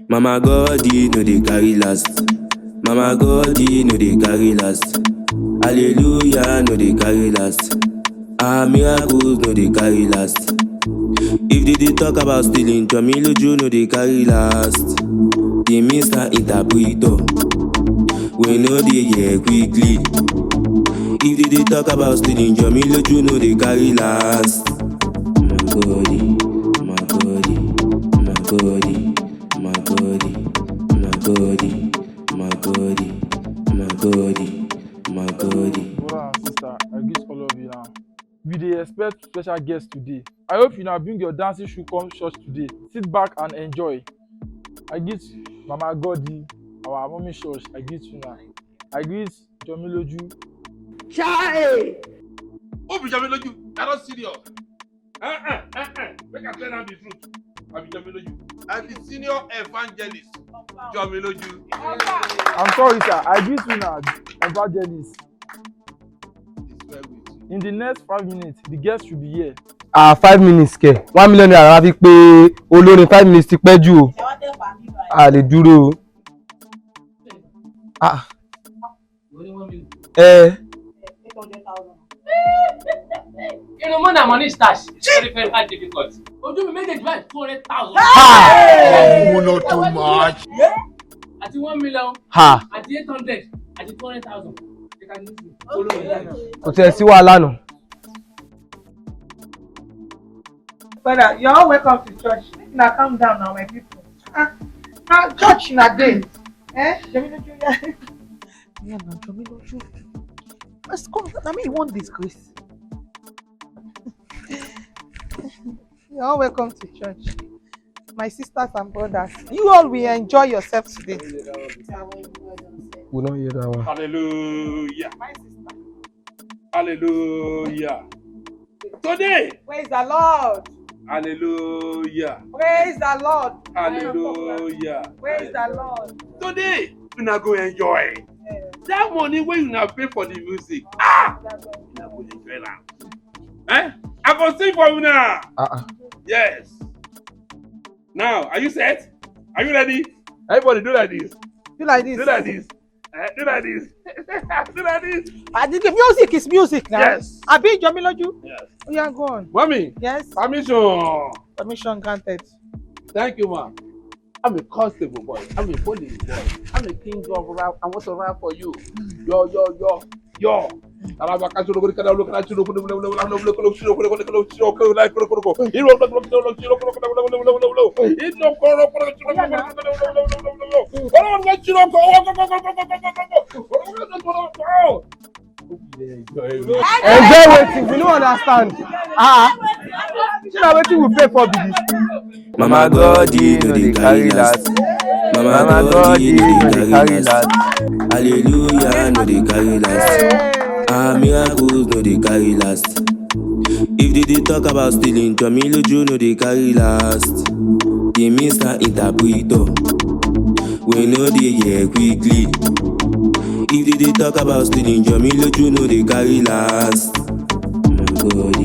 Mama goddy no dey carry last. Mama goddy no dey carry last. Hallelujah no dey carry last. Miracles no dey carry last. If they talk about stealing, Jomiloju no dey carry last. The Mr. Interpreter, we know they hear quickly. If they talk about stealing, Jomiloju no dey carry last. My goddy, my goddy, my goddy, my goddy, my goddy, my goddy, my goddy, my goddy. Brother and sister, I greet all of you now. We dey expect special guests today. I hope you now bring your dancing shoe come church today. Sit back and enjoy. I greet Mama Goddy, our mommy church. I greet you now. I greet Jomiloju. Chai! Who be Jomiloju? I don't serious. Make I tell them the truth. I be Jomiloju. I'm the senior evangelist. Jomiloju. I'm sorry, sir. I greet you now, evangelist. In the next 5 minutes, the guests should be here. 5 minutes kẹ 1 million naira fi pé olórin 5 minutes ti pẹ́ jù o. A lè dúró o. You know, more than money stash. Very, very hard difficult. Ojú mi méjèèjì báyìí 200,000. Oh, not too much. At 1 million. Ha. At 800. At 200,000. You can use me. Kò tiẹ̀ sí wàhálà nù. Brother, you're all welcome to church. Now calm down now, my people. Church na day. Jomiloju, yeah, now Jomiloju. Let's come. I mean, you want disgrace. You're all welcome to church. My sisters and brothers, you all will enjoy yourself today. We don't hear that one. Hallelujah. My sister. Hallelujah. Today. Praise the Lord. Hallelujah. Praise the Lord. Hallelujah. Praise the Lord. Today, we not go enjoy. That money when you not pay for the music. You not go enjoy now. I can sing for you now. Yes. Now, are you set? Are you ready? Everybody do like this. Do like this. Do like this. Do like this. Do like this. The music is music now. Yes. I be Jomiloju. Yes. Yeah, go on. Mommy. Yes. Permission. Permission granted. Thank you, ma. I'm a constable boy. I'm a police boy. I'm a king of rap. I want to rap for you. Yo. Enjoy waiting, we no understand. See na wetin we pay for be this. Mama goddy no dey carry last. Mama goddy no dey carry last. Hallelujah no dey carry last. Miracles no dey carry last. If they talk about stealing, Jomiloju no dey carry last. The Mr. Interpreter, we know they hear quickly. If they talk about stealing, Jomiloju no dey carry last. My goddy.